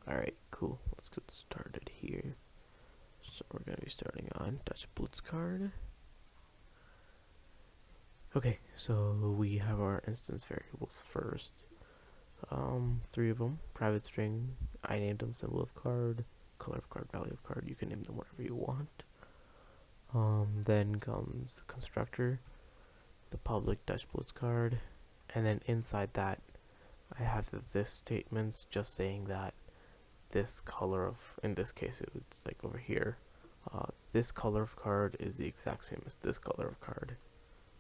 Alright, cool. Let's get started here. So we're going to be starting on DutchBlitzCard. Okay, so we have our instance variables first. 3 of them. Private string, I named them symbol of card, color of card, value of card. You can name them whatever you want. Then comes the constructor, the public DutchBlitzCard, and then inside that I have the this statements just saying that this color of, in this case it's like over here, this color of card is the exact same as this color of card.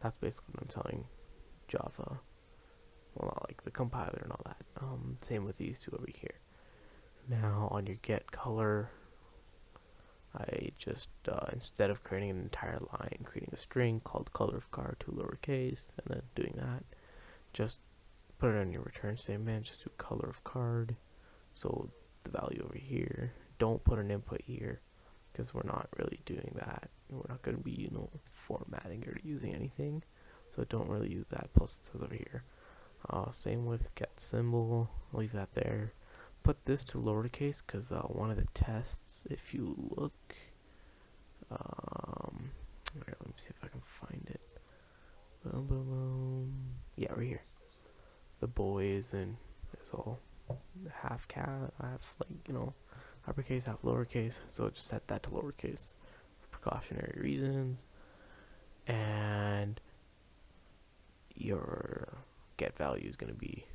That's basically what I'm telling Java. Well, not like the compiler and all that. Same with these two over here. Now on your get color, I just, instead of creating an entire line, creating a string called color of card to lowercase, and then doing that, just put it on your return statement, just do color of card. So the value over here, don't put an input here, because we're not really doing that. We're not going to be, formatting or using anything. So don't really use that. Plus it says over here. Same with get symbol, leave that there. Put this to lowercase because one of the tests, if you look, here, let me see if I can find it. Boom, boom, boom. Yeah, right here. The boys and it's all half uppercase, half lowercase. So just set that to lowercase for precautionary reasons. And your get value is going to be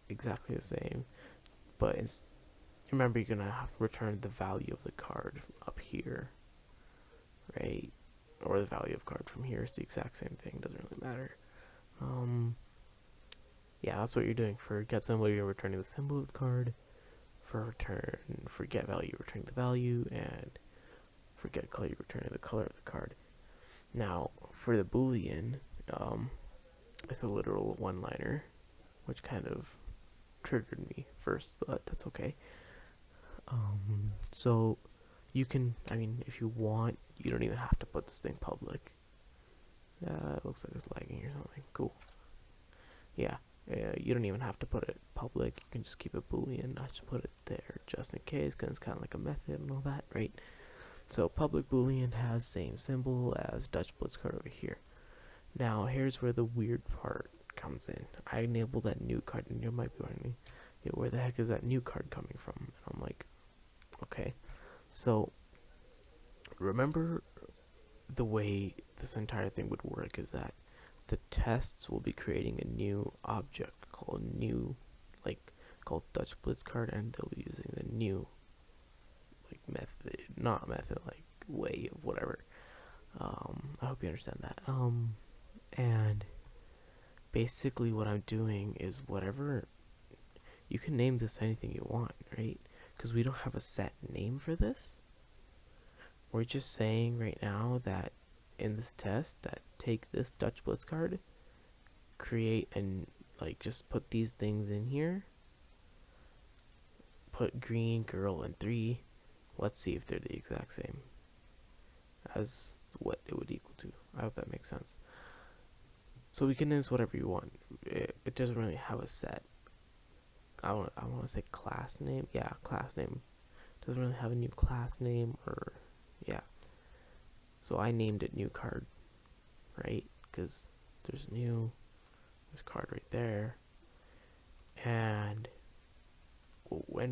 exactly the same, but remember you're going to return the value of the card up here, right? Or the value of card from here is the exact same thing, doesn't really matter. Yeah, that's what you're doing. For get symbol, you're returning the symbol of the card. For get value, you're returning the value, and for get color, you're returning the color of the card. Now, for the Boolean, it's a literal one-liner, which kind of triggered me first, but that's okay. So you can, if you want, you don't even have to put this thing public. It looks like it's lagging or something. Cool. Yeah, you don't even have to put it public. You can just keep it Boolean. I just put it there just in case, because it's kind of like a method and all that, right? So public Boolean has same symbol as DutchBlitzCard over here. Now here's where the weird part comes in. I enabled that new card, and you might be wondering, where the heck is that new card coming from? And I'm like, okay. So remember the way this entire thing would work is that the tests will be creating a new object called called DutchBlitzCard, and they'll be using the new way of whatever. I hope you understand that. And basically what I'm doing is whatever, you can name this anything you want, right? Because we don't have a set name for this. We're just saying right now that in this test that take this DutchBlitzCard, create and just put these things in here. Put green, girl, and 3. Let's see if they're the exact same as what it would equal to. I hope that makes sense. So we can name this whatever you want. It doesn't really have a set. I want to say class name. Yeah, class name. Doesn't really have a new class name, or yeah. So I named it new card, right? Because there's card right there. And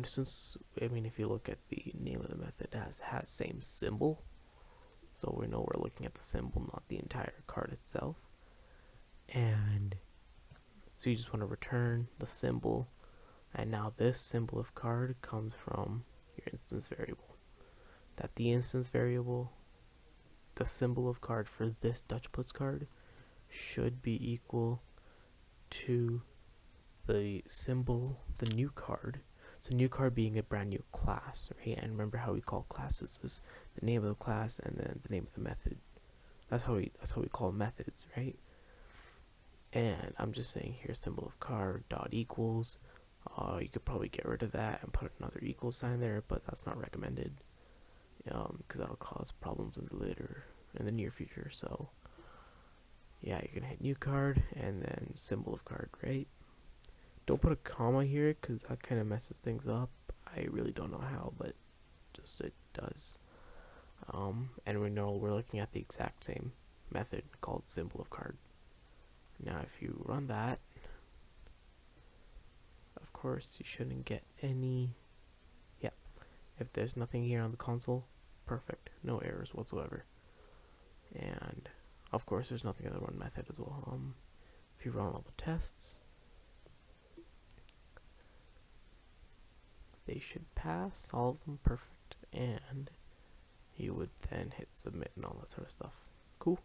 since, if you look at the name of the method, it has same symbol. So we know we're looking at the symbol, not the entire card itself. And so you just want to return the symbol. And now this symbol of card comes from your instance variable. That the instance variable, the symbol of card for this DutchBlitzCard should be equal to the symbol, the new card. So new card being a brand new class, right? And remember how we call classes was the name of the class and then the name of the method. That's how we call methods, right? And I'm just saying here symbol of card dot equals. You could probably get rid of that and put another equal sign there, but that's not recommended, because that'll cause problems in the near future. So yeah, you can hit new card and then symbol of card, right? Don't put a comma here because that kind of messes things up. I really don't know how, but just it does. And we know we're looking at the exact same method called symbol of card. Now if you run that, of course you shouldn't get any, yeah, if there's nothing here on the console, perfect, no errors whatsoever. And of course there's nothing in the run method as well. If you run all the tests, they should pass, all of them perfect, and you would then hit submit and all that sort of stuff. Cool.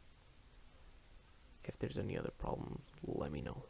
If there's any other problems, let me know.